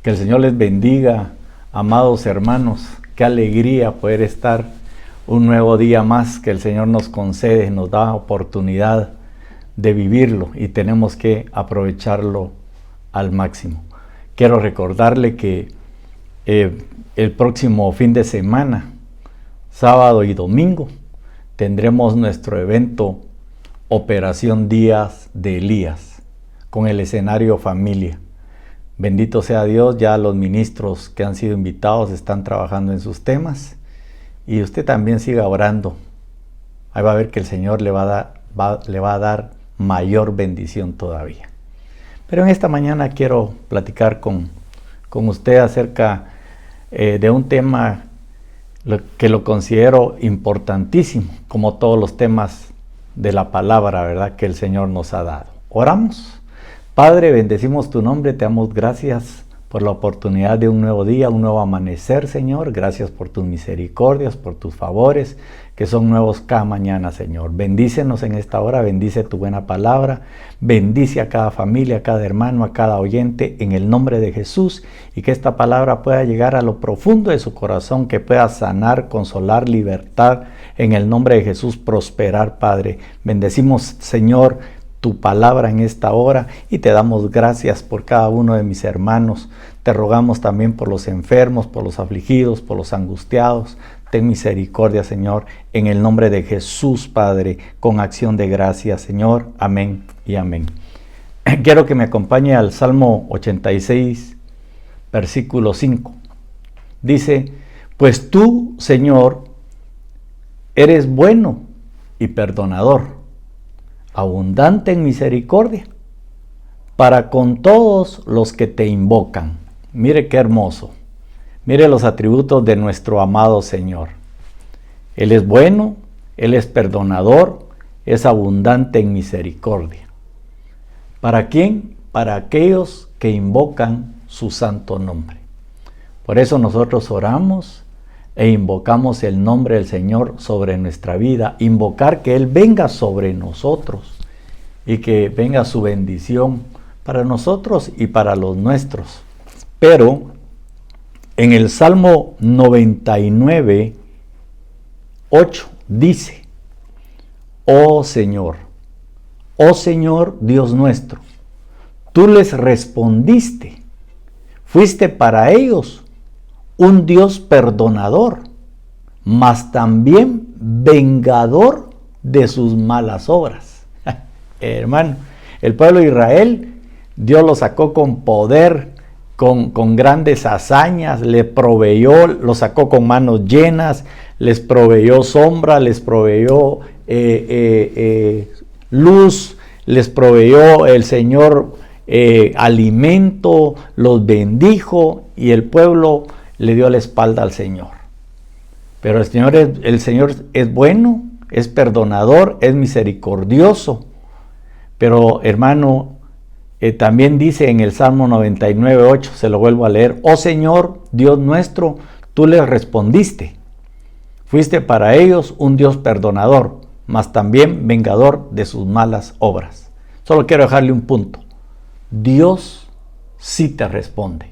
Que el Señor les bendiga, amados hermanos. Qué alegría poder estar un nuevo día más que el Señor nos concede, nos da oportunidad de vivirlo y tenemos que aprovecharlo al máximo. Quiero recordarle que el próximo fin de semana, sábado y domingo, tendremos nuestro evento Operación Días de Elías con el escenario Familia. Bendito sea Dios, ya los ministros que han sido invitados están trabajando en sus temas y usted también siga orando. Ahí va a ver que el Señor le va a dar mayor bendición todavía. Pero en esta mañana quiero platicar con usted acerca de un tema que lo considero importantísimo, como todos los temas de la palabra, ¿verdad?, que el Señor nos ha dado. Oramos. Padre, bendecimos tu nombre, te damos gracias por la oportunidad de un nuevo día, un nuevo amanecer, Señor. Gracias por tus misericordias, por tus favores, que son nuevos cada mañana, Señor. Bendícenos en esta hora, bendice tu buena palabra, bendice a cada familia, a cada hermano, a cada oyente, en el nombre de Jesús, y que esta palabra pueda llegar a lo profundo de su corazón, que pueda sanar, consolar, libertar, en el nombre de Jesús, prosperar, Padre. Bendecimos, Señor, tu palabra en esta hora y te damos gracias por cada uno de mis hermanos. Te rogamos también por los enfermos, por los afligidos, por los angustiados. Ten misericordia, Señor, en el nombre de Jesús, Padre, con acción de gracias, Señor. Amén y amén. Quiero que me acompañe al Salmo 86, versículo 5. Dice, pues tú, Señor, eres bueno y perdonador, abundante en misericordia, para con todos los que te invocan. Mire qué hermoso. Mire los atributos de nuestro amado Señor. Él es bueno, Él es perdonador, es abundante en misericordia. ¿Para quién? Para aquellos que invocan su santo nombre. Por eso nosotros oramos e invocamos el nombre del Señor sobre nuestra vida, invocar que Él venga sobre nosotros y que venga su bendición para nosotros y para los nuestros. Pero en el Salmo 99, 8 dice, oh Señor Dios nuestro, tú les respondiste, fuiste para ellos un Dios perdonador, mas también vengador de sus malas obras. Hermano, el pueblo de Israel, Dios lo sacó con poder, con grandes hazañas, le proveyó, lo sacó con manos llenas, les proveyó sombra, les proveyó luz, les proveyó el Señor alimento, los bendijo y el pueblo le dio la espalda al Señor. Pero el Señor es bueno, es perdonador, es misericordioso. Pero hermano, también dice en el Salmo 99, 8, se lo vuelvo a leer, oh Señor, Dios nuestro, tú les respondiste. Fuiste para ellos un Dios perdonador, mas también vengador de sus malas obras. Solo quiero dejarle un punto. Dios sí te responde.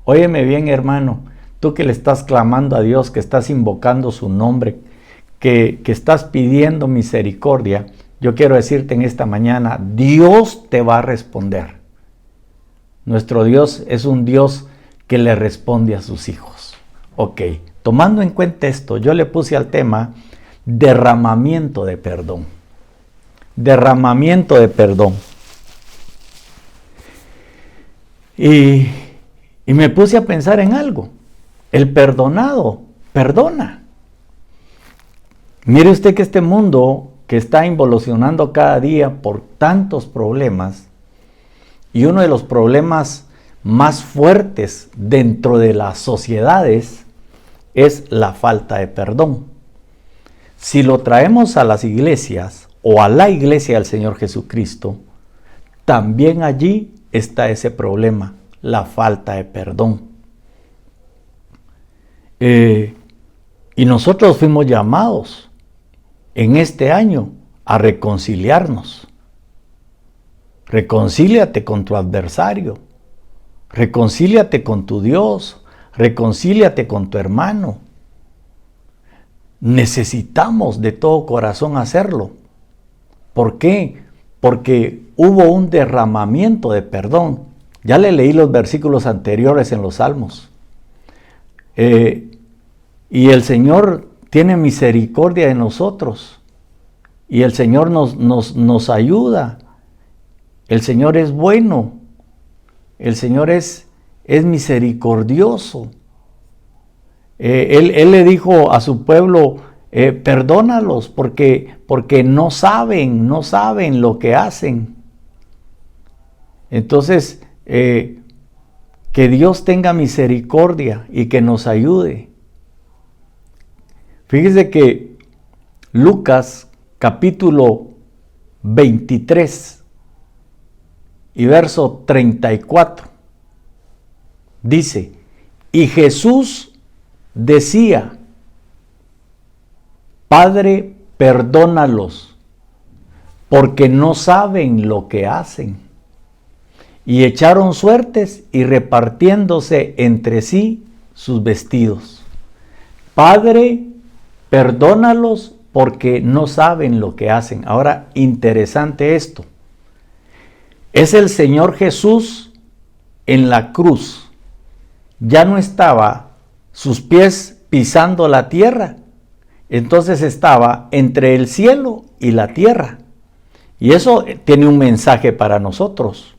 Óyeme bien, hermano, tú que le estás clamando a Dios, que estás invocando su nombre, que estás pidiendo misericordia, yo quiero decirte en esta mañana, Dios te va a responder. Nuestro Dios es un Dios que le responde a sus hijos. Ok, tomando en cuenta esto, yo le puse al tema derramamiento de perdón. Derramamiento de perdón. Y me puse a pensar en algo. El perdonado perdona. Mire usted que este mundo que está involucionando cada día por tantos problemas, y uno de los problemas más fuertes dentro de las sociedades es la falta de perdón. Si lo traemos a las iglesias o a la iglesia del Señor Jesucristo, también allí está ese problema, la falta de perdón. Y nosotros fuimos llamados en este año a reconciliarnos. Reconcíliate con tu adversario. Reconcíliate con tu Dios, reconcíliate con tu hermano. Necesitamos de todo corazón hacerlo. ¿Por qué? Porque hubo un derramamiento de perdón. Ya le leí los versículos anteriores en los Salmos. Y el Señor tiene misericordia de nosotros. Y el Señor nos ayuda. El Señor es bueno. El Señor es misericordioso. Él le dijo a su pueblo, perdónalos porque no saben lo que hacen. Entonces, que Dios tenga misericordia y que nos ayude. Fíjese que Lucas capítulo 23 y verso 34 dice, y Jesús decía, Padre, perdónalos, porque no saben lo que hacen. Y echaron suertes y repartiéndose entre sí sus vestidos. Padre, perdónalos porque no saben lo que hacen. Ahora, interesante esto. Es el Señor Jesús en la cruz. Ya no estaba sus pies pisando la tierra. Entonces estaba entre el cielo y la tierra. Y eso tiene un mensaje para nosotros.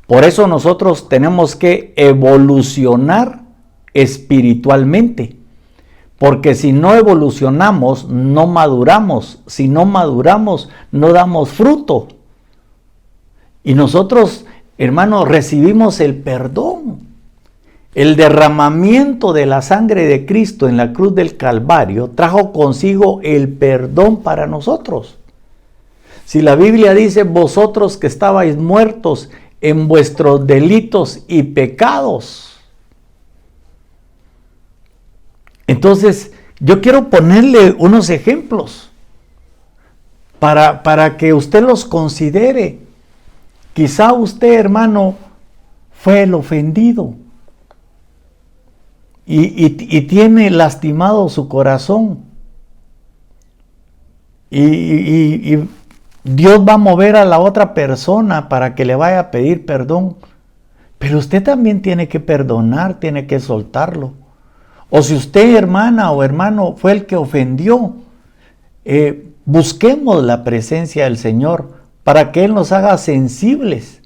Por eso nosotros tenemos que evolucionar espiritualmente. Porque si no evolucionamos, no maduramos. Si no maduramos, no damos fruto. Y nosotros, hermanos, recibimos el perdón. El derramamiento de la sangre de Cristo en la cruz del Calvario trajo consigo el perdón para nosotros. Si la Biblia dice, vosotros que estabais muertos en vuestros delitos y pecados. Entonces, yo quiero ponerle unos ejemplos para que usted los considere. Quizá usted, hermano, fue el ofendido y tiene lastimado su corazón. Y Dios va a mover a la otra persona para que le vaya a pedir perdón. Pero usted también tiene que perdonar, tiene que soltarlo. O si usted, hermana o hermano, fue el que ofendió, busquemos la presencia del Señor para que Él nos haga sensibles,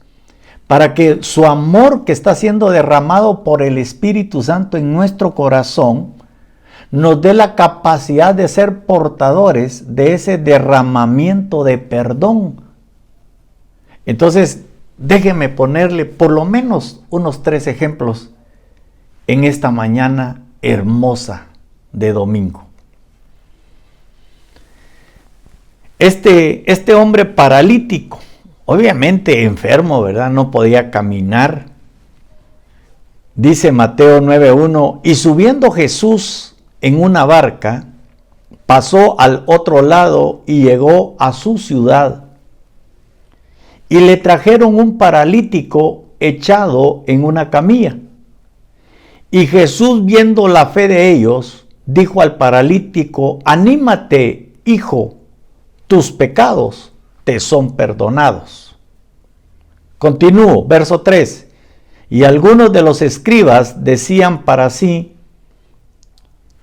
para que su amor que está siendo derramado por el Espíritu Santo en nuestro corazón nos dé la capacidad de ser portadores de ese derramamiento de perdón. Entonces, déjeme ponerle por lo menos unos 3 ejemplos en esta mañana hermosa de domingo. Este hombre paralítico, obviamente enfermo, ¿verdad? No podía caminar. Dice Mateo 9:1, y subiendo Jesús en una barca, pasó al otro lado y llegó a su ciudad. Y le trajeron un paralítico echado en una camilla. Y Jesús, viendo la fe de ellos, dijo al paralítico, anímate, hijo, tus pecados te son perdonados. Continúo, verso 3. Y algunos de los escribas decían para sí,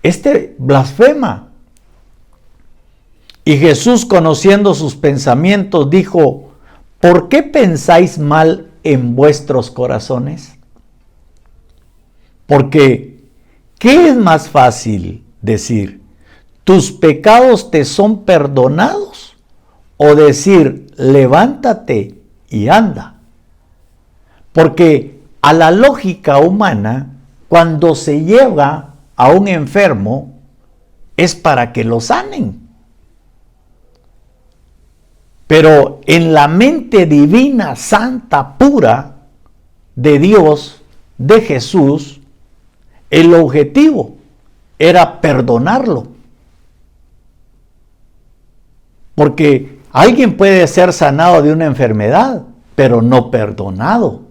este blasfema. Y Jesús, conociendo sus pensamientos, dijo, ¿por qué pensáis mal en vuestros corazones? Porque, ¿qué es más fácil decir? ¿Tus pecados te son perdonados? O decir, levántate y anda. Porque a la lógica humana, cuando se lleva a un enfermo, es para que lo sanen. Pero en la mente divina, santa, pura de Dios, de Jesús, el objetivo era perdonarlo. Porque alguien puede ser sanado de una enfermedad, pero no perdonado.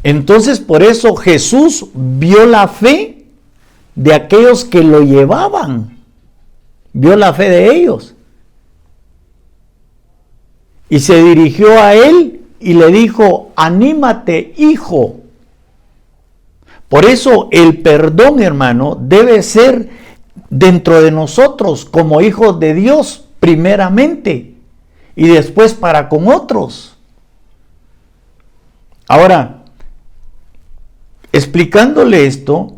Entonces, por eso Jesús vio la fe de aquellos que lo llevaban. Vio la fe de ellos. Y se dirigió a él y le dijo: anímate, hijo. Por eso el perdón, hermano, debe ser dentro de nosotros como hijos de Dios primeramente y después para con otros. Ahora, explicándole esto,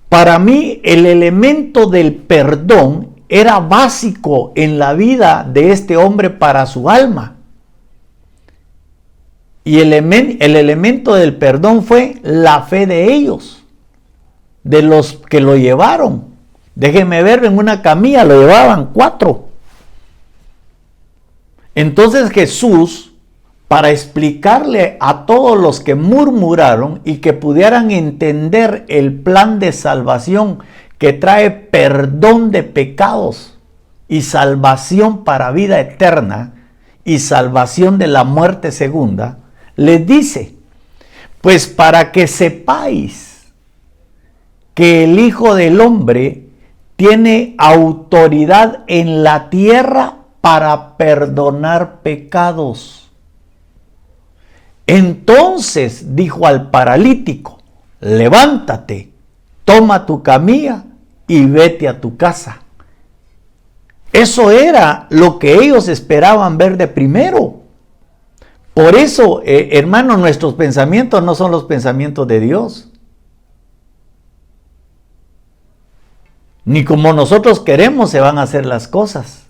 para mí el elemento del perdón era básico en la vida de este hombre para su alma. Y el elemento del perdón fue la fe de ellos, de los que lo llevaron. Déjenme ver, en una camilla lo llevaban 4. Entonces Jesús, para explicarle a todos los que murmuraron y que pudieran entender el plan de salvación que trae perdón de pecados y salvación para vida eterna y salvación de la muerte segunda, les dice: pues para que sepáis que el Hijo del Hombre tiene autoridad en la tierra para perdonar pecados. Entonces dijo al paralítico: levántate, toma tu camilla y vete a tu casa. Eso era lo que ellos esperaban ver de primero. Por eso, hermanos, nuestros pensamientos no son los pensamientos de Dios. Ni como nosotros queremos se van a hacer las cosas.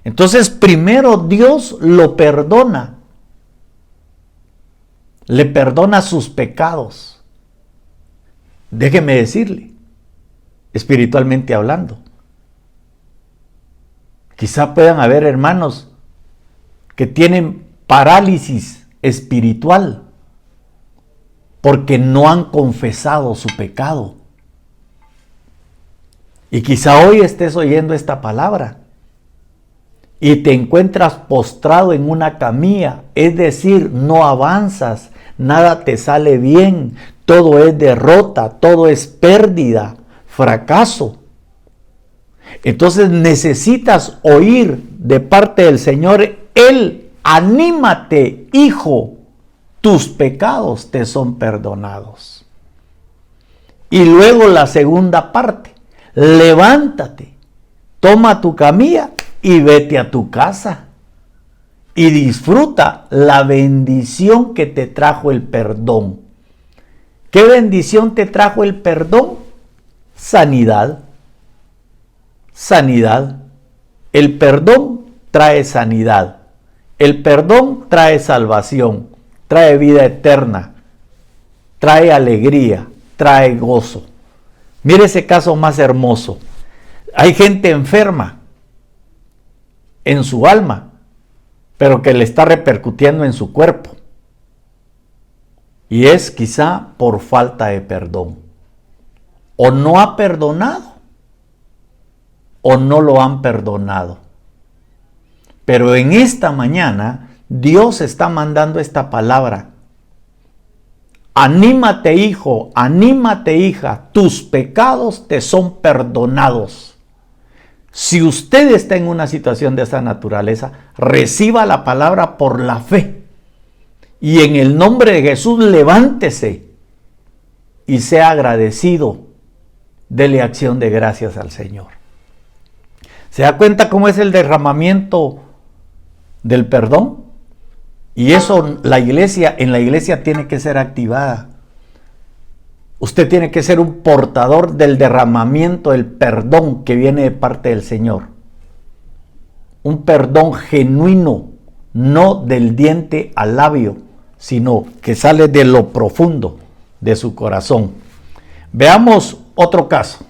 Entonces, primero Dios lo perdona. Le perdona sus pecados. Déjeme decirle, espiritualmente hablando, quizá puedan haber hermanos que tienen parálisis espiritual porque no han confesado su pecado. Y quizá hoy estés oyendo esta palabra y te encuentras postrado en una camilla, es decir, no avanzas, nada te sale bien, todo es derrota, todo es pérdida, fracaso. Entonces necesitas oír de parte del Señor: anímate, hijo, tus pecados te son perdonados. Y luego la segunda parte: levántate, toma tu camilla y vete a tu casa. Y disfruta la bendición que te trajo el perdón. ¿Qué bendición te trajo el perdón? Sanidad. Sanidad. El perdón trae sanidad. El perdón trae salvación, trae vida eterna, trae alegría, trae gozo. Mire ese caso más hermoso. Hay gente enferma en su alma, pero que le está repercutiendo en su cuerpo. Y es quizá por falta de perdón. O no ha perdonado, o no lo han perdonado. Pero en esta mañana Dios está mandando esta palabra: anímate, hijo, anímate, hija, tus pecados te son perdonados. Si usted está en una situación de esa naturaleza, reciba la palabra por la fe. Y en el nombre de Jesús, levántese y sea agradecido. Dele acción de gracias al Señor. ¿Se da cuenta cómo es el derramamiento del perdón? Y eso en la iglesia tiene que ser activada. Usted tiene que ser un portador del derramamiento del perdón que viene de parte del Señor. Un perdón genuino, no del diente al labio, sino que sale de lo profundo de su corazón. Veamos otro caso.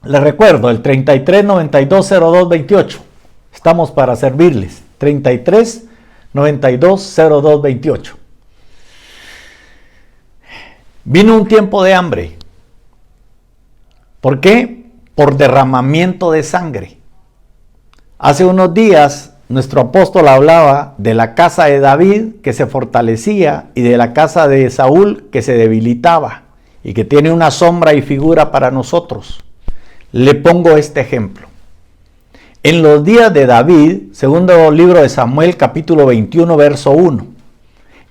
Les recuerdo, el 33 92 02 28. Estamos para servirles. 33 92 02 28. Vino un tiempo de hambre. ¿Por qué? Por derramamiento de sangre. Hace unos días nuestro apóstol hablaba de la casa de David que se fortalecía y de la casa de Saúl que se debilitaba y que tiene una sombra y figura para nosotros. Le pongo este ejemplo. En los días de David, segundo libro de Samuel, capítulo 21, verso 1.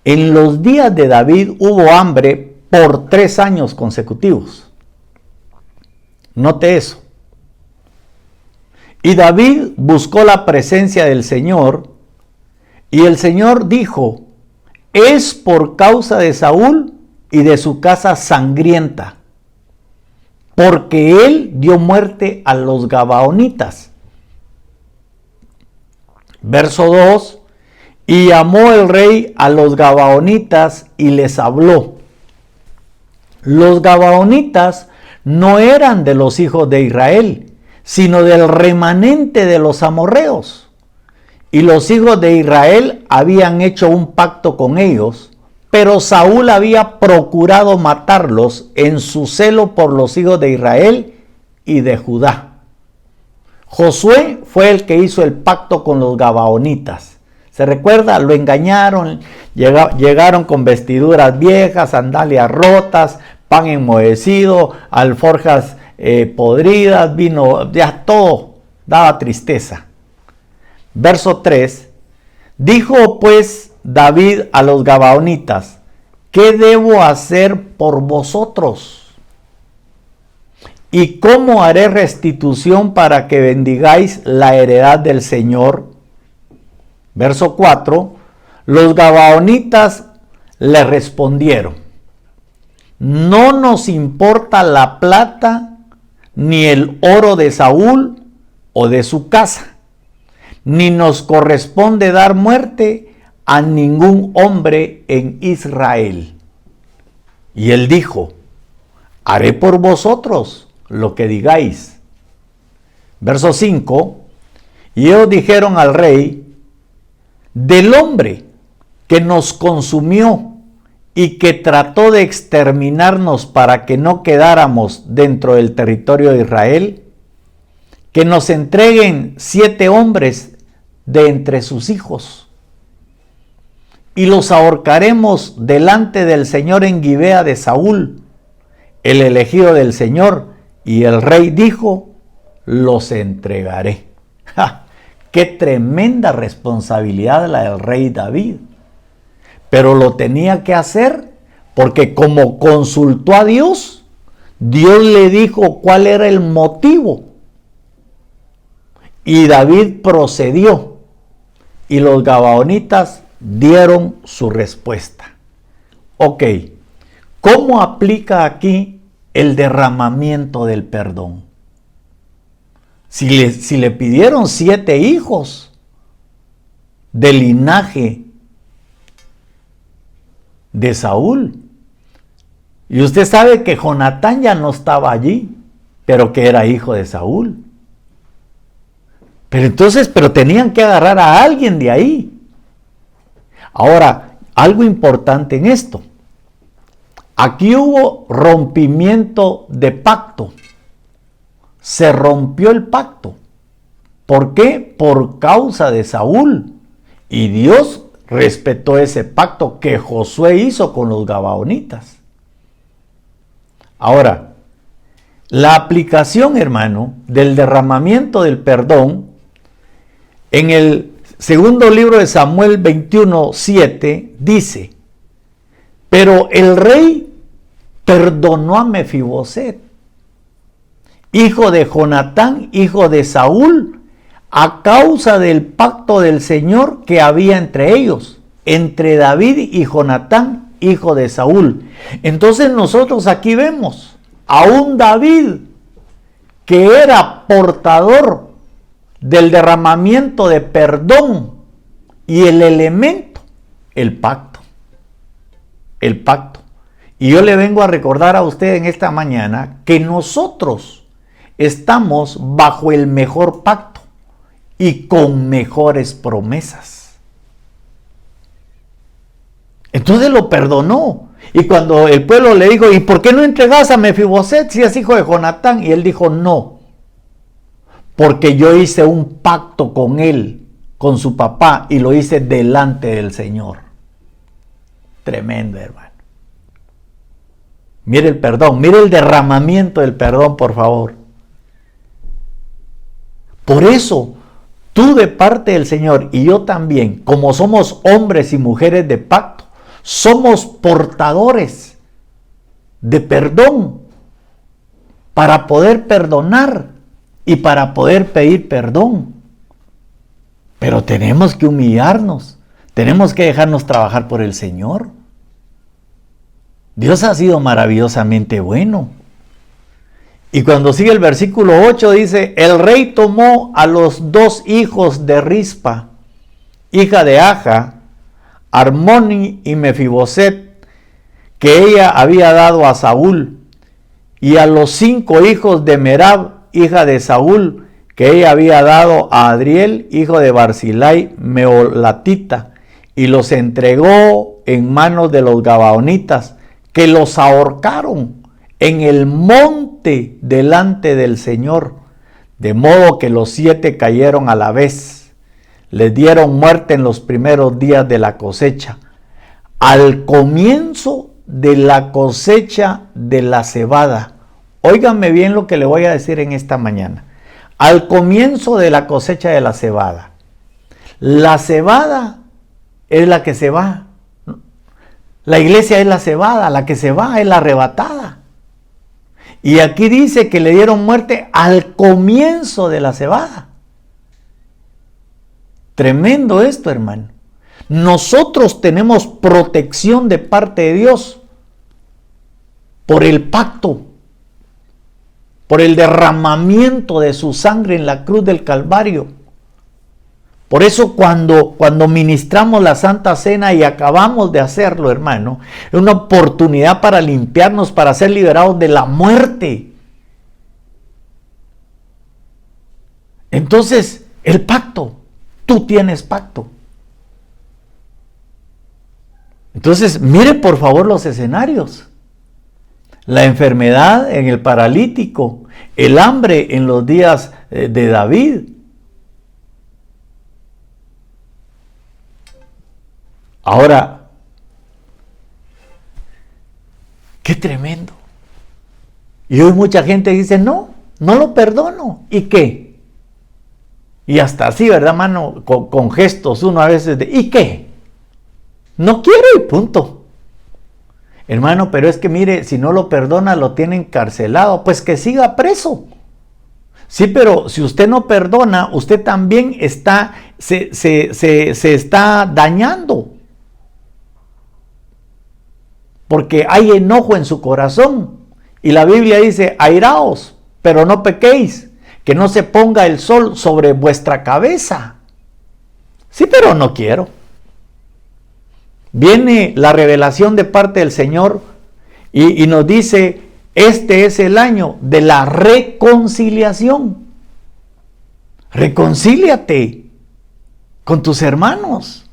En los días de David hubo hambre por 3 años consecutivos. Note eso. Y David buscó la presencia del Señor, y el Señor dijo: es por causa de Saúl y de su casa sangrienta, porque él dio muerte a los gabaonitas. Verso 2: y llamó el rey a los gabaonitas y les habló. Los gabaonitas no eran de los hijos de Israel, sino del remanente de los amorreos. Y los hijos de Israel habían hecho un pacto con ellos, pero Saúl había procurado matarlos en su celo por los hijos de Israel y de Judá. Josué fue el que hizo el pacto con los gabaonitas. ¿Se recuerda? Lo engañaron, llegaron con vestiduras viejas, sandalias rotas, pan enmohecido, alforjas podridas, vino, ya todo daba tristeza. Verso 3: dijo pues David a los gabaonitas: ¿qué debo hacer por vosotros? ¿Y cómo haré restitución para que bendigáis la heredad del Señor? Verso 4: los gabaonitas le respondieron: no nos importa la plata ni el oro de Saúl o de su casa, ni nos corresponde dar muerte a ningún hombre en Israel. Y él dijo: haré por vosotros lo que digáis. Verso 5: y ellos dijeron al rey: del hombre que nos consumió y que trató de exterminarnos para que no quedáramos dentro del territorio de Israel, que nos entreguen 7 hombres de entre sus hijos, y los ahorcaremos delante del Señor en Gibea de Saúl, el elegido del Señor. Y el rey dijo: los entregaré. ¡Ja! ¡Qué tremenda responsabilidad la del rey David! Pero lo tenía que hacer porque como consultó a Dios, Dios le dijo cuál era el motivo. Y David procedió y los gabaonitas dieron su respuesta. Ok, ¿cómo aplica aquí el derramamiento del perdón? Si le pidieron 7 hijos del linaje de Saúl, y usted sabe que Jonatán ya no estaba allí, pero que era hijo de Saúl. Pero tenían que agarrar a alguien de ahí. Ahora, algo importante en esto. Aquí hubo rompimiento de pacto. Se rompió el pacto. ¿Por qué? Por causa de Saúl. Y Dios respetó ese pacto que Josué hizo con los gabaonitas. Ahora, la aplicación, hermano, del derramamiento del perdón, en el segundo libro de Samuel 21:7 dice: pero el rey perdonó a Mefiboset, hijo de Jonatán, hijo de Saúl, a causa del pacto del Señor que había entre ellos, entre David y Jonatán, hijo de Saúl. Entonces nosotros aquí vemos a un David que era portador del derramamiento de perdón y el elemento, el pacto. El pacto. Y yo le vengo a recordar a usted en esta mañana que nosotros estamos bajo el mejor pacto y con mejores promesas. Entonces lo perdonó. Y cuando el pueblo le dijo: ¿y por qué no entregas a Mefiboset si es hijo de Jonatán? Y él dijo: no, porque yo hice un pacto con él con su papá y lo hice delante del Señor. Tremendo, hermano. Mire el perdón, mire el derramamiento del perdón, por favor. Por eso, tú de parte del Señor y yo también, como somos hombres y mujeres de pacto, somos portadores de perdón para poder perdonar y para poder pedir perdón. Pero tenemos que humillarnos, tenemos que dejarnos trabajar por el Señor. Dios ha sido maravillosamente bueno. Y cuando sigue el versículo 8 dice, el rey tomó a los 2 hijos de Rispa, hija de Aja, Armoni y Mefiboset, que ella había dado a Saúl, y a los 5 hijos de Merab, hija de Saúl, que ella había dado a Adriel, hijo de Barzillai, meolatita, y los entregó en manos de los gabaonitas, que los ahorcaron en el monte delante del Señor, de modo que los 7 cayeron a la vez. Les dieron muerte en los primeros días de la cosecha, al comienzo de la cosecha de la cebada. Óiganme bien lo que le voy a decir en esta mañana. Al comienzo de la cosecha de la cebada. La cebada es la que se va. La iglesia es la cebada, la que se va es la arrebatada. Y aquí dice que le dieron muerte al comienzo de la cebada. Tremendo esto, hermano. Nosotros tenemos protección de parte de Dios por el pacto, por el derramamiento de su sangre en la cruz del Calvario. Por eso cuando ministramos la Santa Cena y acabamos de hacerlo, hermano, es una oportunidad para limpiarnos, para ser liberados de la muerte. Entonces, el pacto, tú tienes pacto. Entonces, mire por favor los escenarios. La enfermedad en el paralítico, el hambre en los días de David. Ahora, qué tremendo. Y hoy mucha gente dice, no lo perdono. ¿Y qué? Y hasta así, ¿verdad, mano? Con gestos uno a veces de, ¿y qué? No quiero y punto. Hermano, pero es que mire, si no lo perdona, lo tiene encarcelado, pues que siga preso. Sí, pero si usted no perdona, usted también se está dañando. Porque hay enojo en su corazón. Y la Biblia dice, airaos, pero no pequéis, que no se ponga el sol sobre vuestra cabeza. Sí, pero no quiero. Viene la revelación de parte del Señor y nos dice, este es el año de la reconciliación. Reconcíliate con tus hermanos.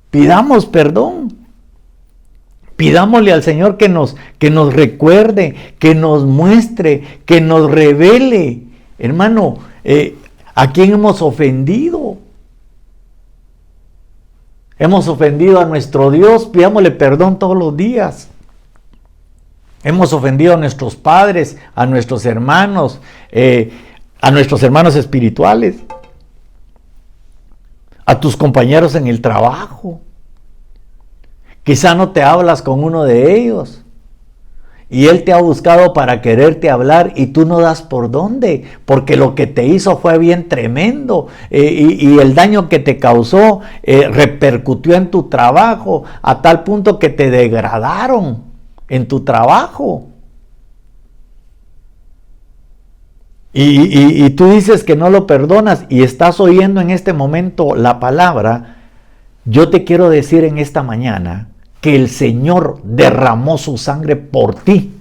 Pidamos perdón. Pidámosle al Señor que nos recuerde, que nos muestre, que nos revele. Hermano, ¿a quién hemos ofendido? Hemos ofendido a nuestro Dios, pidámosle perdón todos los días. Hemos ofendido a nuestros padres, a nuestros hermanos espirituales, a tus compañeros en el trabajo. Quizá no te hablas con uno de ellos y él te ha buscado para quererte hablar y tú no das por dónde, porque lo que te hizo fue bien tremendo y el daño que te causó repercutió en tu trabajo a tal punto que te degradaron en tu trabajo. Y tú dices que no lo perdonas y estás oyendo en este momento la palabra. Yo te quiero decir en esta mañana que el Señor derramó su sangre por ti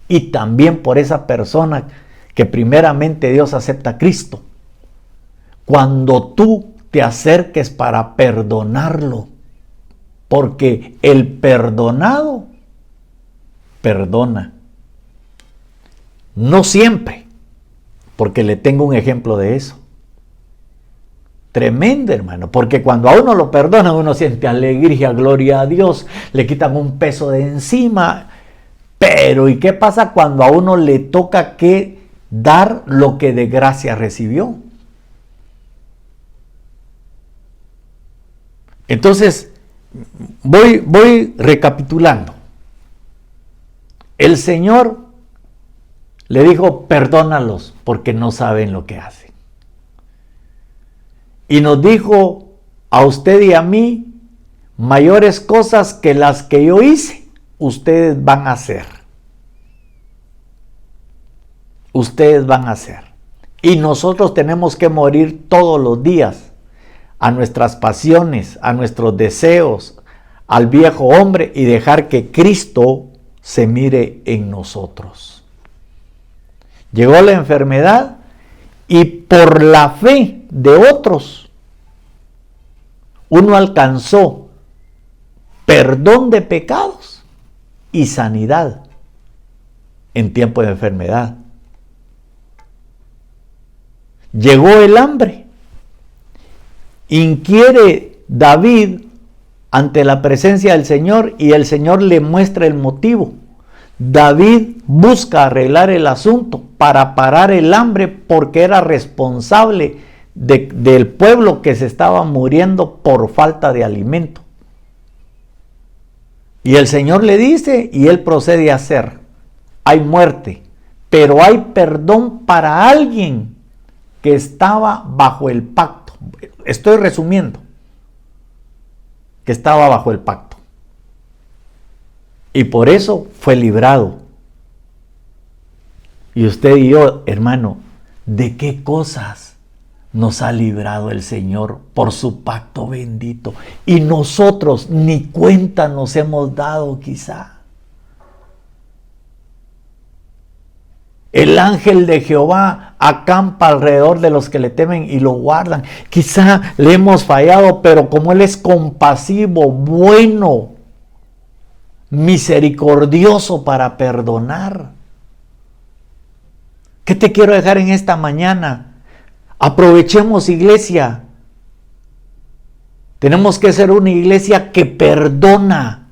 y también por esa persona que primeramente Dios acepta a Cristo. Cuando tú te acerques para perdonarlo, porque el perdonado perdona. No siempre, porque le tengo un ejemplo de eso. Tremendo, hermano, porque cuando a uno lo perdonan, uno siente alegría, gloria a Dios, le quitan un peso de encima. Pero ¿y qué pasa cuando a uno le toca que dar lo que de gracia recibió? Entonces, voy recapitulando. El Señor le dijo, perdónalos porque no saben lo que hacen. Y nos dijo a usted y a mí, mayores cosas que las que yo hice, ustedes van a hacer. Ustedes van a hacer. Y nosotros tenemos que morir todos los días a nuestras pasiones, a nuestros deseos, al viejo hombre y dejar que Cristo se mire en nosotros. Llegó la enfermedad y por la fe de otros, uno alcanzó perdón de pecados y sanidad en tiempo de enfermedad. Llegó el hambre. Inquiere David ante la presencia del Señor y el Señor le muestra el motivo. David busca arreglar el asunto para parar el hambre porque era responsable del pueblo que se estaba muriendo por falta de alimento. Y el Señor le dice y él procede a hacer. Hay muerte, pero hay perdón para alguien que estaba bajo el pacto. Estoy resumiendo. Que estaba bajo el pacto. Y por eso fue librado. Y usted y yo, hermano, ¿de qué cosas nos ha librado el Señor por su pacto bendito? Y nosotros ni cuenta nos hemos dado quizá. El ángel de Jehová acampa alrededor de los que le temen y lo guardan. Quizá le hemos fallado, pero como Él es compasivo, bueno, misericordioso para perdonar. ¿Qué te quiero dejar en esta mañana? Aprovechemos, iglesia. Tenemos que ser una iglesia que perdona,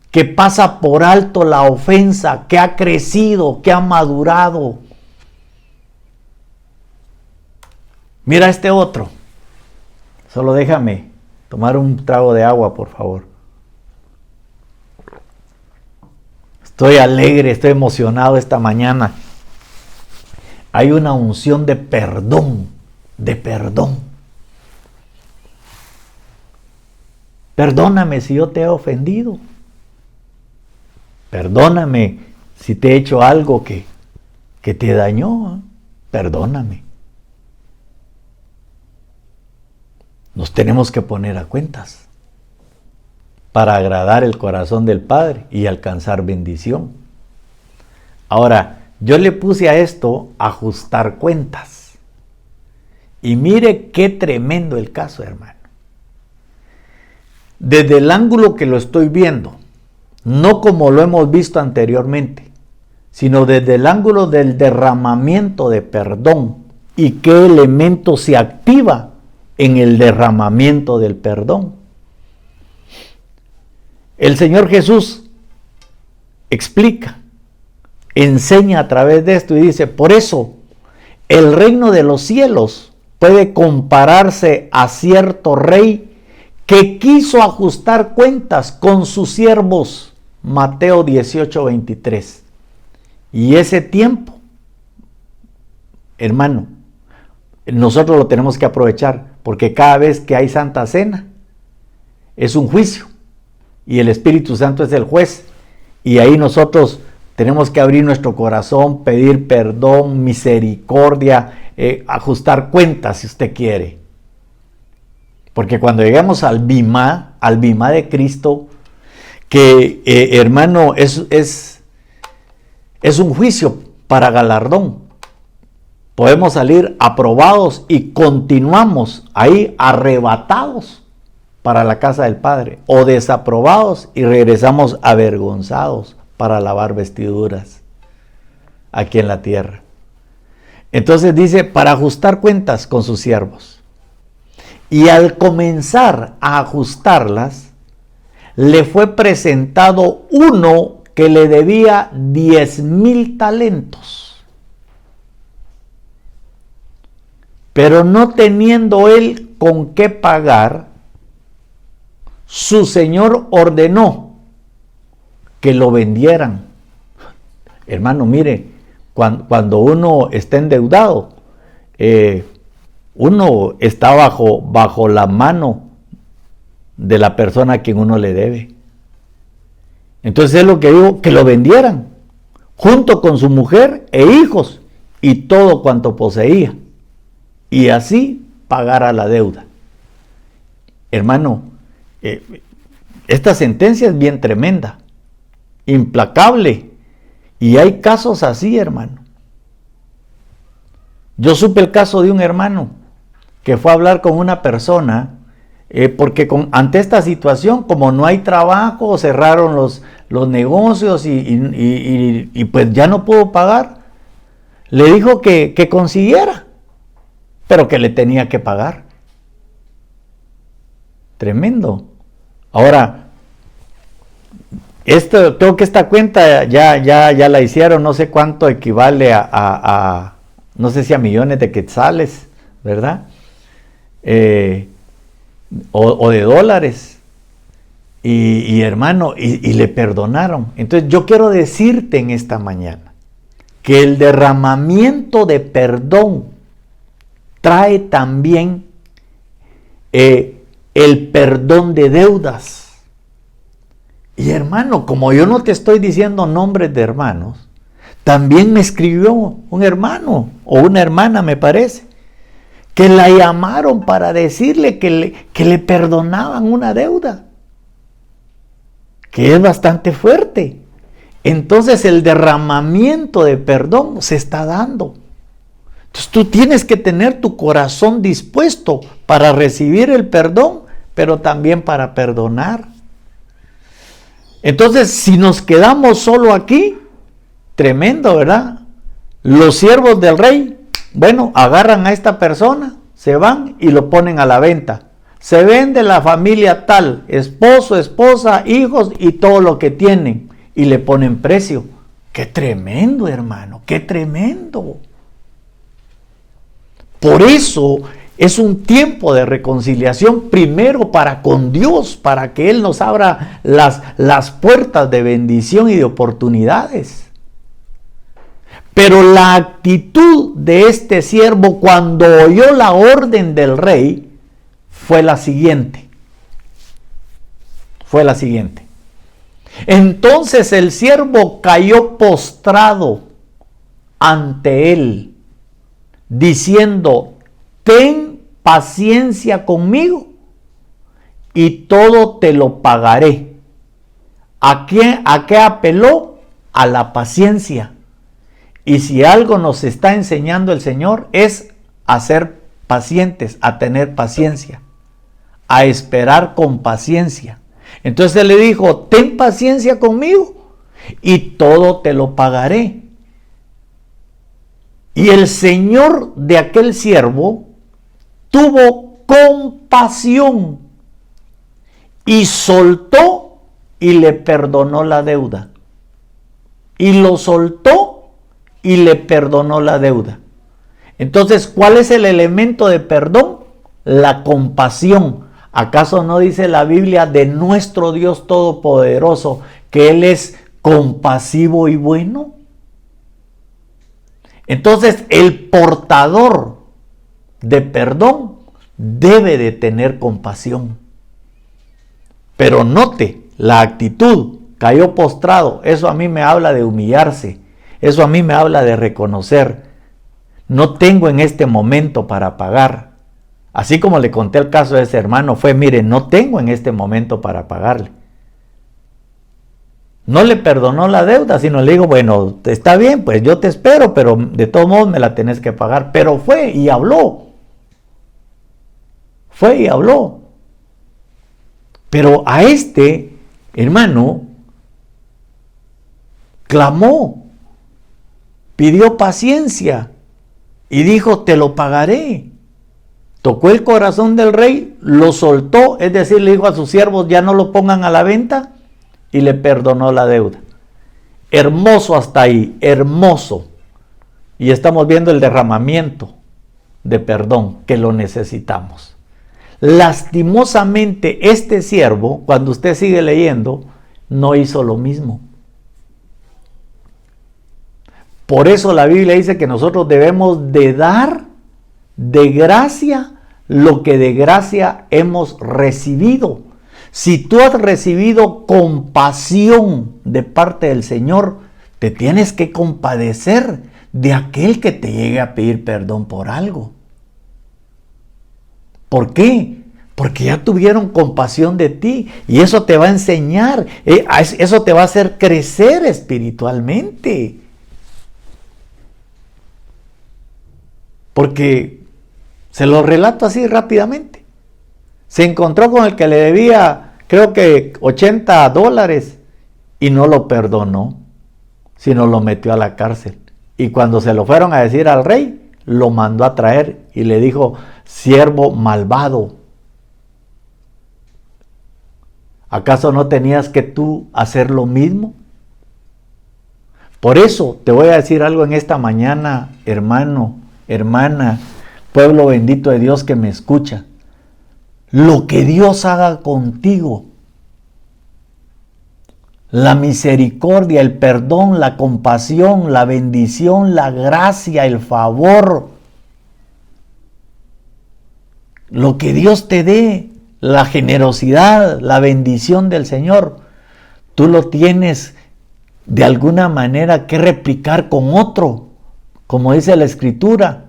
que pasa por alto la ofensa, que ha crecido, que ha madurado. Mira este otro. Solo déjame tomar un trago de agua, por favor. Estoy alegre, estoy emocionado esta mañana. Hay una unción de perdón, de perdón. Perdóname si yo te he ofendido. Perdóname si te he hecho algo que te dañó. Perdóname. Nos tenemos que poner a cuentas para agradar el corazón del Padre y alcanzar bendición. Ahora, yo le puse a esto ajustar cuentas. Y mire qué tremendo el caso, hermano. Desde el ángulo que lo estoy viendo, no como lo hemos visto anteriormente, sino desde el ángulo del derramamiento de perdón y qué elemento se activa en el derramamiento del perdón. El Señor Jesús explica, enseña a través de esto y dice, por eso el reino de los cielos puede compararse a cierto rey que quiso ajustar cuentas con sus siervos. Mateo 18:23. Y ese tiempo, hermano, nosotros lo tenemos que aprovechar, porque cada vez que hay Santa Cena, es un juicio, y el Espíritu Santo es el juez, y ahí nosotros tenemos que abrir nuestro corazón, pedir perdón, misericordia, ajustar cuentas si usted quiere. Porque cuando lleguemos al bimá de Cristo, que hermano, es un juicio para galardón. Podemos salir aprobados y continuamos ahí arrebatados para la casa del Padre, o desaprobados y regresamos avergonzados para lavar vestiduras aquí en la tierra. Entonces dice, para ajustar cuentas con sus siervos. Y al comenzar a ajustarlas, le fue presentado uno que le debía 10,000 talentos. Pero no teniendo él con qué pagar, su señor ordenó que lo vendieran. Hermano, mire, cuando uno está endeudado, uno está bajo la mano de la persona a quien uno le debe. Entonces es lo que digo, que lo vendieran, junto con su mujer e hijos, y todo cuanto poseía, y así pagara la deuda. Hermano, esta sentencia es bien tremenda, implacable, y hay casos así, hermano. Yo supe el caso de un hermano que fue a hablar con una persona, porque ante esta situación, como no hay trabajo, cerraron los negocios y pues ya no pudo pagar, le dijo que consiguiera, pero que le tenía que pagar. Tremendo. Ahora, creo que esta cuenta ya la hicieron, no sé cuánto equivale a no sé si a millones de quetzales, ¿verdad? O de dólares. Y hermano, y le perdonaron. Entonces yo quiero decirte en esta mañana que el derramamiento de perdón trae también el perdón de deudas. Y hermano, como yo no te estoy diciendo nombres de hermanos, también me escribió un hermano o una hermana, me parece, que la llamaron para decirle que le perdonaban una deuda, que es bastante fuerte. Entonces el derramamiento de perdón se está dando. Entonces tú tienes que tener tu corazón dispuesto para recibir el perdón, pero también para perdonar. Entonces, si nos quedamos solo aquí, tremendo, ¿verdad? Los siervos del rey, bueno, agarran a esta persona, se van y lo ponen a la venta. Se vende la familia tal, esposo, esposa, hijos y todo lo que tienen, y le ponen precio. ¡Qué tremendo, hermano! ¡Qué tremendo! Por eso es un tiempo de reconciliación, primero para con Dios, para que Él nos abra las puertas de bendición y de oportunidades. Pero la actitud de este siervo cuando oyó la orden del rey fue la siguiente. Entonces el siervo cayó postrado ante él, diciendo: ten paciencia conmigo y todo te lo pagaré. ¿A qué apeló? A la paciencia. Y si algo nos está enseñando el Señor es a ser pacientes, a tener paciencia, a esperar con paciencia. Entonces él le dijo: ten paciencia conmigo y todo te lo pagaré. Y el señor de aquel siervo tuvo compasión y soltó y le perdonó la deuda. Y lo soltó y le perdonó la deuda. Entonces, ¿cuál es el elemento de perdón? La compasión. ¿Acaso no dice la Biblia de nuestro Dios Todopoderoso que Él es compasivo y bueno? Entonces, el portador de perdón debe de tener compasión. Pero note la actitud, cayó postrado. Eso a mí me habla de humillarse. Eso a mí me habla de reconocer: no tengo en este momento para pagar. Así como le conté el caso de ese hermano, mire, no tengo en este momento para pagarle. No le perdonó la deuda, sino le digo: bueno, está bien, pues yo te espero, pero de todos modos me la tenés que pagar. Pero fue y habló. Pero a este hermano clamó, pidió paciencia y dijo: te lo pagaré. tocó el corazón del rey, lo soltó, es decir, le dijo a sus siervos, ya no lo pongan a la venta, y le perdonó la deuda. Hermoso hasta ahí, hermoso. Y estamos viendo el derramamiento de perdón que lo necesitamos. Lastimosamente, este siervo, cuando usted sigue leyendo, no hizo lo mismo. Por eso la Biblia dice que nosotros debemos de dar de gracia lo que de gracia hemos recibido. Si tú has recibido compasión de parte del Señor, te tienes que compadecer de aquel que te llegue a pedir perdón por algo. ¿Por qué? Porque ya tuvieron compasión de ti y eso te va a enseñar, eso te va a hacer crecer espiritualmente. Porque se lo relato así rápidamente. Se encontró con el que le debía, creo que $80 y no lo perdonó, sino lo metió a la cárcel. Y cuando se lo fueron a decir al rey, lo mandó a traer y le dijo, siervo malvado, ¿acaso no tenías que tú hacer lo mismo? Por eso te voy a decir algo en esta mañana, hermano, hermana, pueblo bendito de Dios que me escucha. Lo que Dios haga contigo, la misericordia, el perdón, la compasión, la bendición, la gracia, el favor, lo que Dios te dé, la generosidad, la bendición del Señor, tú lo tienes de alguna manera que replicar con otro, como dice la Escritura.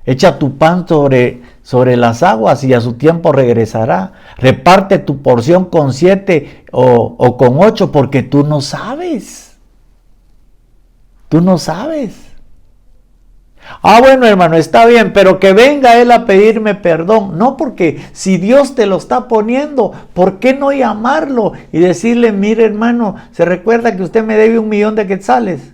Echa tu pan sobre las aguas y a su tiempo regresará. Reparte tu porción con 7 o con 8 porque tú no sabes. Tú no sabes. Ah, bueno, hermano, está bien, pero que venga él a pedirme perdón. No, porque si Dios te lo está poniendo, ¿por qué no llamarlo y decirle, mire, hermano, se recuerda que usted me debe 1,000,000 de quetzales?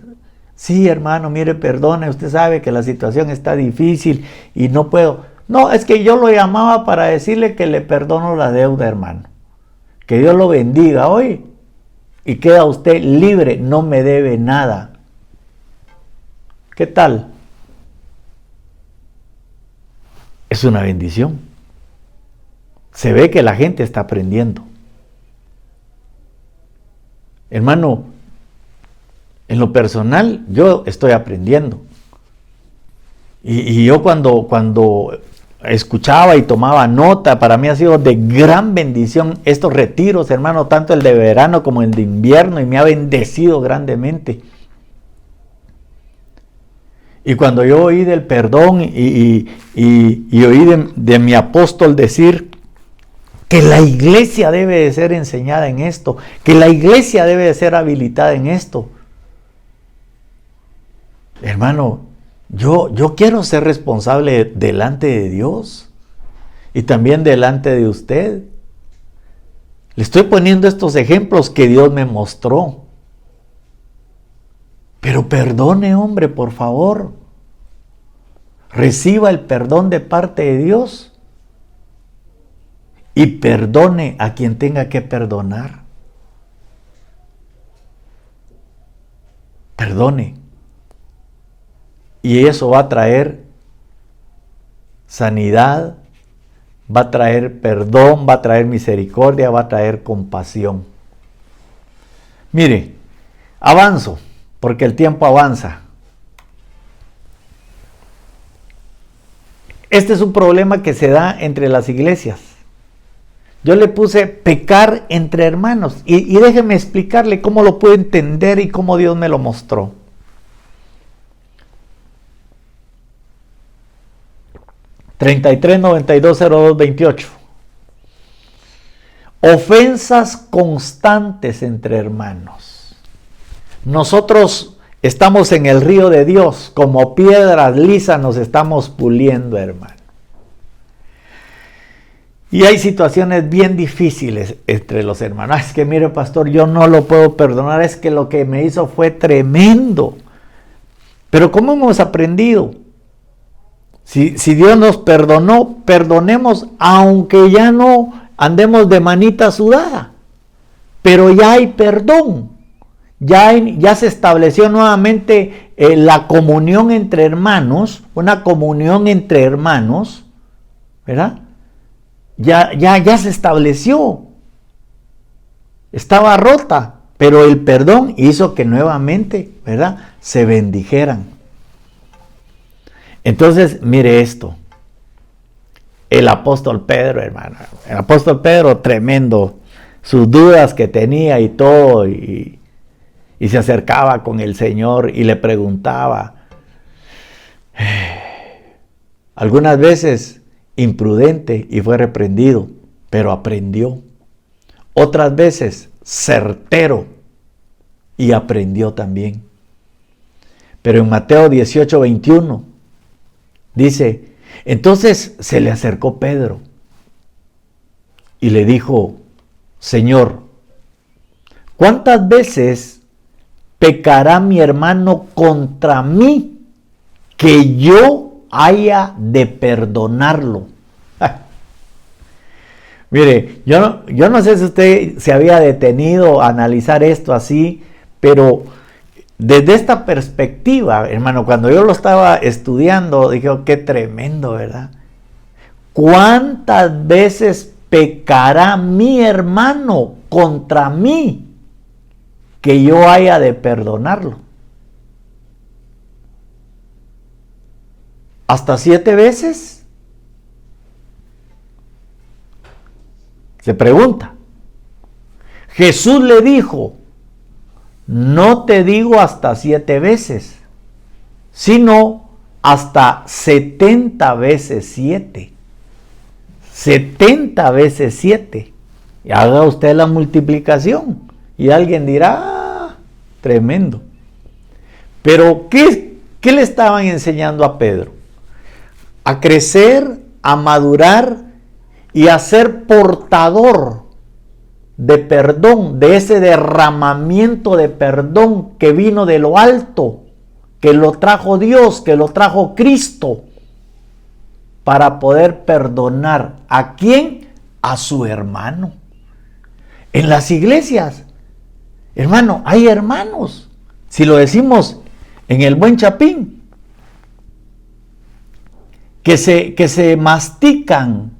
Sí, hermano, mire, perdone, usted sabe que la situación está difícil y no puedo. No, es que yo lo llamaba para decirle que le perdono la deuda, hermano. Que Dios lo bendiga hoy y queda usted libre, no me debe nada. ¿Qué tal? Es una bendición. Se ve que la gente está aprendiendo. Hermano, en lo personal, yo estoy aprendiendo. Y yo cuando escuchaba y tomaba nota, para mí ha sido de gran bendición estos retiros, hermano, tanto el de verano como el de invierno, y me ha bendecido grandemente. Y cuando yo oí del perdón y oí de mi apóstol decir que la iglesia debe de ser enseñada en esto, que la iglesia debe de ser habilitada en esto, hermano, yo quiero ser responsable delante de Dios y también delante de usted. Le estoy poniendo estos ejemplos que Dios me mostró. Pero perdone, hombre, por favor. Reciba el perdón de parte de Dios y perdone a quien tenga que perdonar. Perdone. Y eso va a traer sanidad, va a traer perdón, va a traer misericordia, va a traer compasión. Mire, avanzo, porque el tiempo avanza. Este es un problema que se da entre las iglesias. Yo le puse pecar entre hermanos y déjeme explicarle cómo lo puedo entender y cómo Dios me lo mostró. (33920228) Ofensas constantes entre hermanos. Nosotros estamos en el río de Dios, como piedras lisas nos estamos puliendo, hermano. Y hay situaciones bien difíciles entre los hermanos. Es que mire, pastor, yo no lo puedo perdonar, es que lo que me hizo fue tremendo. Pero ¿cómo hemos aprendido? Si Dios nos perdonó, perdonemos aunque ya no andemos de manita sudada. Pero ya hay perdón. Ya se estableció nuevamente la comunión entre hermanos, una comunión entre hermanos, ¿verdad? Ya se estableció. Estaba rota, pero el perdón hizo que nuevamente, ¿verdad?, se bendijeran. Entonces, mire esto. El apóstol Pedro, hermano. El apóstol Pedro, tremendo. Sus dudas que tenía y todo, y se acercaba con el Señor y le preguntaba. Algunas veces imprudente y fue reprendido, pero aprendió. Otras veces certero y aprendió también. Pero en Mateo 18:21 dice, entonces se le acercó Pedro y le dijo, Señor, ¿cuántas veces pecará mi hermano contra mí que yo haya de perdonarlo? Mire, yo no sé si usted se había detenido a analizar esto así, pero desde esta perspectiva, hermano, cuando yo lo estaba estudiando, dije, oh, qué tremendo, ¿verdad? ¿Cuántas veces pecará mi hermano contra mí que yo haya de perdonarlo? ¿Hasta 7 veces? Se pregunta. Jesús le dijo, no te digo hasta 7 veces, sino hasta 70 veces 7. 70 veces 7. Y haga usted la multiplicación. Y alguien dirá, tremendo. Pero, ¿qué le estaban enseñando a Pedro? A crecer, a madurar y a ser portador de perdón, de ese derramamiento de perdón que vino de lo alto, que lo trajo Dios, que lo trajo Cristo, para poder perdonar. ¿A quién? A su hermano. En las iglesias, hermano, hay hermanos, si lo decimos en el buen chapín, que se mastican,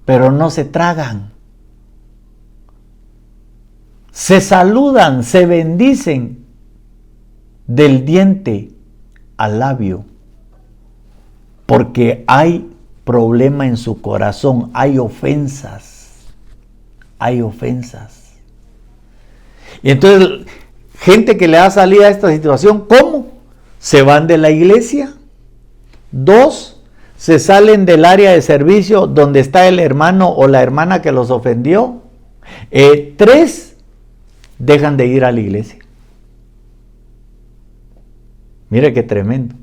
pero no se tragan. Se saludan, se bendicen del diente al labio, porque hay problema en su corazón, hay ofensas. Y entonces, gente que le da salida a esta situación, ¿cómo? Se van de la iglesia. 2, se salen del área de servicio donde está el hermano o la hermana que los ofendió. 3, dejan de ir a la iglesia. Mire qué tremendo.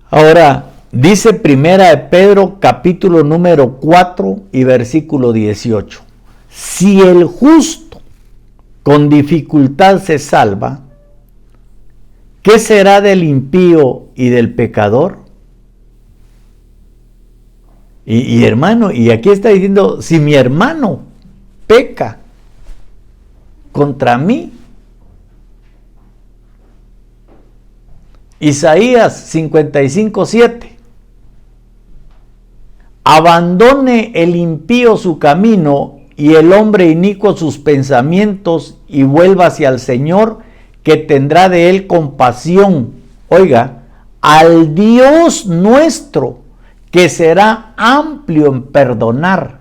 Ahora, dice Primera de Pedro, capítulo número 4 y versículo 18. Si el justo con dificultad se salva, ¿qué será del impío y del pecador? Y hermano, y aquí está diciendo, si mi hermano peca contra mí. Isaías 55:7. Abandone el impío su camino y el hombre inicuo sus pensamientos y vuelva hacia el Señor, que tendrá de él compasión. Oiga, al Dios nuestro, que será amplio en perdonar.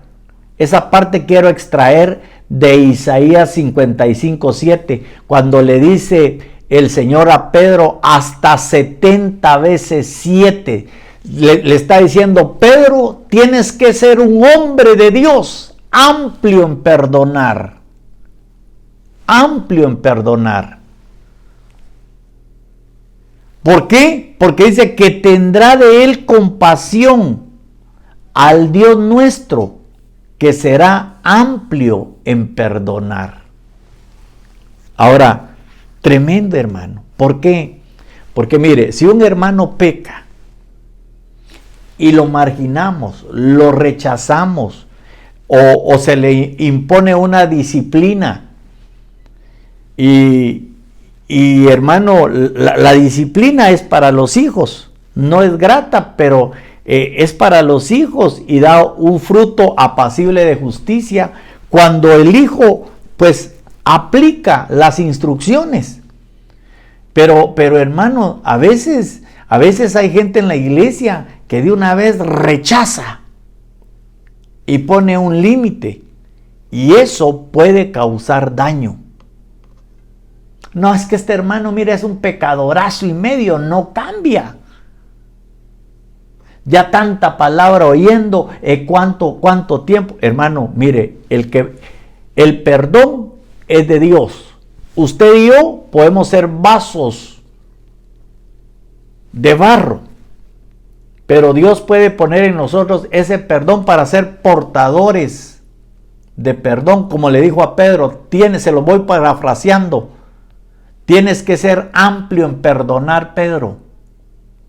Esa parte quiero extraer de Isaías 55:7, cuando le dice el Señor a Pedro, hasta 70 veces 7. Le está diciendo, Pedro, tienes que ser un hombre de Dios, amplio en perdonar. Amplio en perdonar. ¿Por qué? Porque dice que tendrá de él compasión, al Dios nuestro, que será amplio en perdonar. Ahora, tremendo, hermano. ¿Por qué? Porque mire, si un hermano peca y lo marginamos, lo rechazamos o se le impone una disciplina y hermano, la disciplina es para los hijos, no es grata, pero es para los hijos y da un fruto apacible de justicia cuando el hijo pues aplica las instrucciones. Pero hermano, a veces hay gente en la iglesia que de una vez rechaza y pone un límite, y eso puede causar daño. No, es que este hermano, mira, es un pecadorazo y medio, no cambia. Ya tanta palabra oyendo, ¿cuánto tiempo? Hermano, mire, el perdón es de Dios. Usted y yo podemos ser vasos de barro, pero Dios puede poner en nosotros ese perdón para ser portadores de perdón, como le dijo a Pedro, se lo voy parafraseando, tienes que ser amplio en perdonar, Pedro,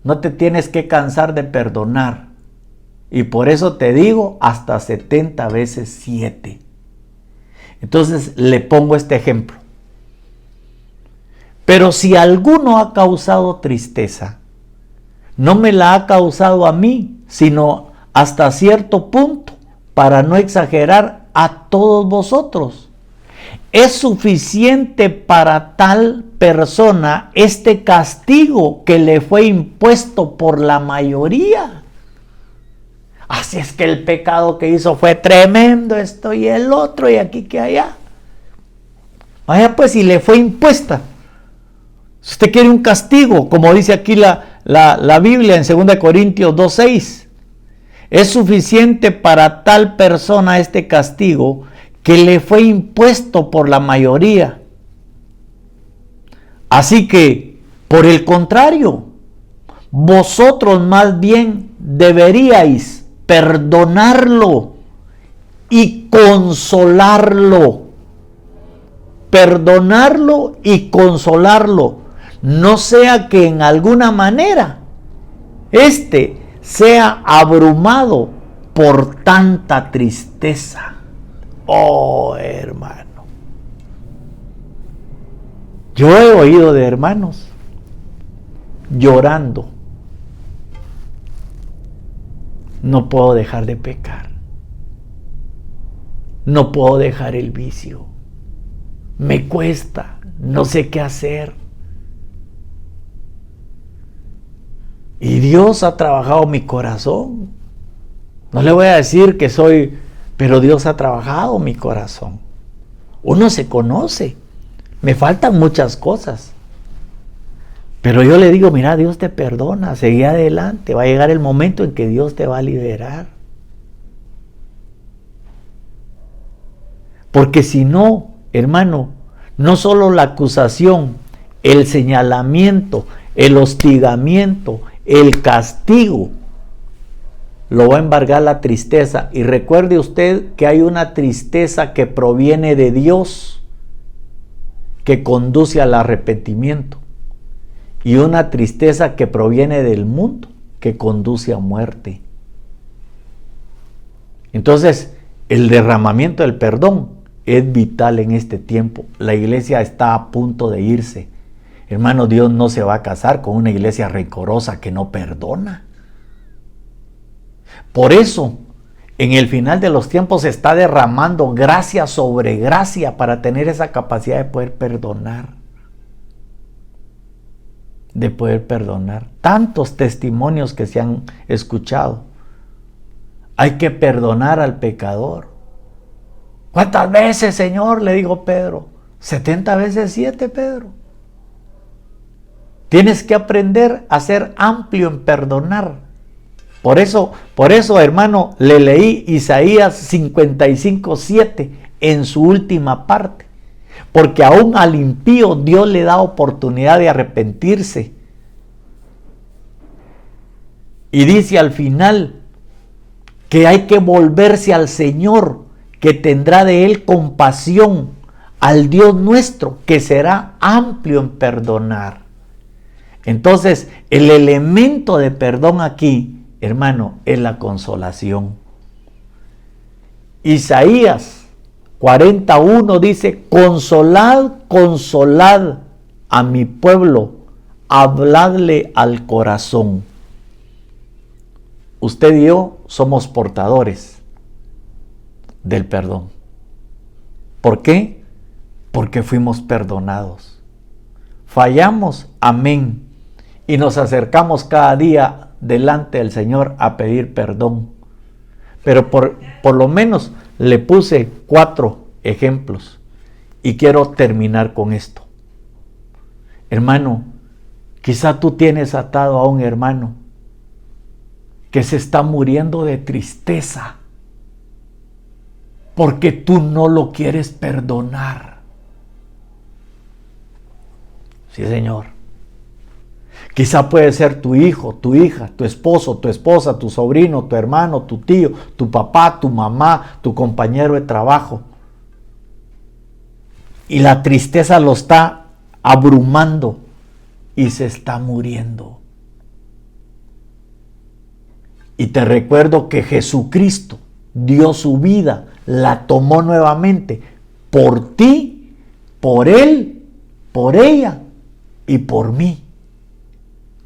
no te tienes que cansar de perdonar, y por eso te digo hasta 70 veces 7. Entonces le pongo este ejemplo. Pero si alguno ha causado tristeza, no me la ha causado a mí, sino hasta cierto punto, para no exagerar, a todos vosotros. Es suficiente para tal persona este castigo que le fue impuesto por la mayoría. Así es que el pecado que hizo fue tremendo, esto y el otro, y aquí que allá. Vaya pues, y le fue impuesta. Si usted quiere un castigo, como dice aquí la Biblia en 2 Corintios 2:6, es suficiente para tal persona este castigo que le fue impuesto por la mayoría. Así que, por el contrario, vosotros más bien deberíais perdonarlo y consolarlo. Perdonarlo y consolarlo. No sea que en alguna manera sea abrumado por tanta tristeza. Oh, hermano. Yo he oído de hermanos llorando. No puedo dejar de pecar. No puedo dejar el vicio. Me cuesta, no sé qué hacer. Y Dios ha trabajado mi corazón. No le voy a decir que pero Dios ha trabajado mi corazón. Uno se conoce. Me faltan muchas cosas. Pero yo le digo, mira, Dios te perdona, seguí adelante. Va a llegar el momento en que Dios te va a liberar. Porque si no, hermano, no solo la acusación, el señalamiento, el hostigamiento, el castigo, lo va a embargar la tristeza. Y recuerde usted que hay una tristeza que proviene de Dios, que conduce al arrepentimiento, y una tristeza que proviene del mundo, que conduce a muerte. Entonces, el derramamiento del perdón es vital en este tiempo. La iglesia está a punto de irse. Hermano, Dios no se va a casar con una iglesia rencorosa que no perdona. Por eso, en el final de los tiempos se está derramando gracia sobre gracia para tener esa capacidad de poder perdonar. De poder perdonar. Tantos testimonios que se han escuchado. Hay que perdonar al pecador. ¿Cuántas veces, Señor? Le dijo Pedro. 70 veces 7, Pedro. Tienes que aprender a ser amplio en perdonar. Por eso, hermano, le leí Isaías 55:7 en su última parte. Porque aún al impío Dios le da oportunidad de arrepentirse. Y dice al final que hay que volverse al Señor, que tendrá de él compasión, al Dios nuestro, que será amplio en perdonar. Entonces, el elemento de perdón aquí, hermano, es la consolación. Isaías 41 dice, consolad, consolad a mi pueblo, habladle al corazón. Usted y yo somos portadores del perdón. ¿Por qué? Porque fuimos perdonados. Fallamos, amén. Y nos acercamos cada día delante del Señor a pedir perdón. Pero por lo menos le puse 4 ejemplos. Y quiero terminar con esto. Hermano, quizá tú tienes atado a un hermano que se está muriendo de tristeza porque tú no lo quieres perdonar. Sí, Señor. Quizá puede ser tu hijo, tu hija, tu esposo, tu esposa, tu sobrino, tu hermano, tu tío, tu papá, tu mamá, tu compañero de trabajo. Y la tristeza lo está abrumando y se está muriendo. Y te recuerdo que Jesucristo dio su vida, la tomó nuevamente por ti, por él, por ella y por mí.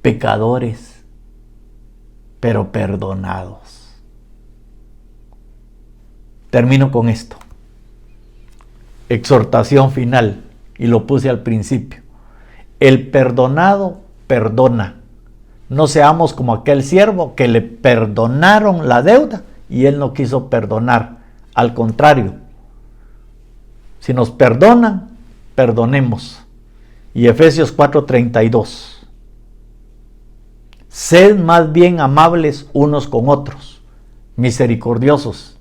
Pecadores, pero perdonados. Termino con esto. Exhortación final, y lo puse al principio. El perdonado perdona. No seamos como aquel siervo que le perdonaron la deuda y él no quiso perdonar. Al contrario, si nos perdonan, perdonemos. Y Efesios 4:32. Sed más bien amables unos con otros, misericordiosos,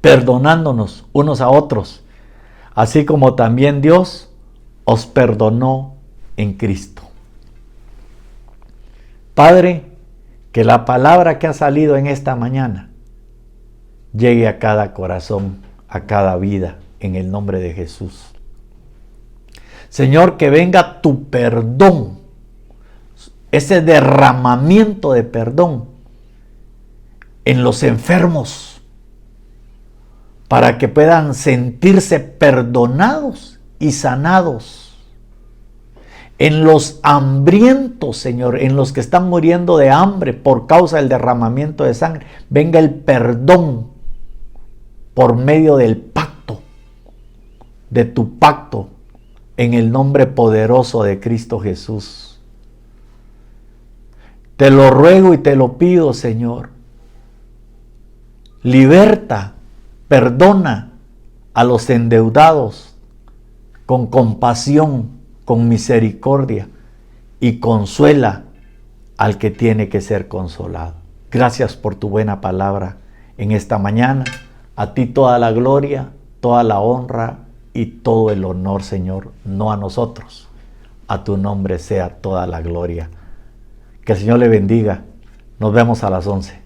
perdonándonos unos a otros, así como también Dios os perdonó en Cristo. Padre, que la palabra que ha salido en esta mañana llegue a cada corazón, a cada vida, en el nombre de Jesús. Señor, que venga tu perdón, ese derramamiento de perdón en los enfermos, para que puedan sentirse perdonados y sanados. En los hambrientos, Señor, en los que están muriendo de hambre por causa del derramamiento de sangre, venga el perdón por medio del pacto, de tu pacto, en el nombre poderoso de Cristo Jesús. Te lo ruego y te lo pido, Señor. Liberta, perdona a los endeudados con compasión, con misericordia, y consuela al que tiene que ser consolado. Gracias por tu buena palabra en esta mañana. A ti toda la gloria, toda la honra y todo el honor, Señor, no a nosotros. A tu nombre sea toda la gloria. Que el Señor le bendiga. Nos vemos a las 11.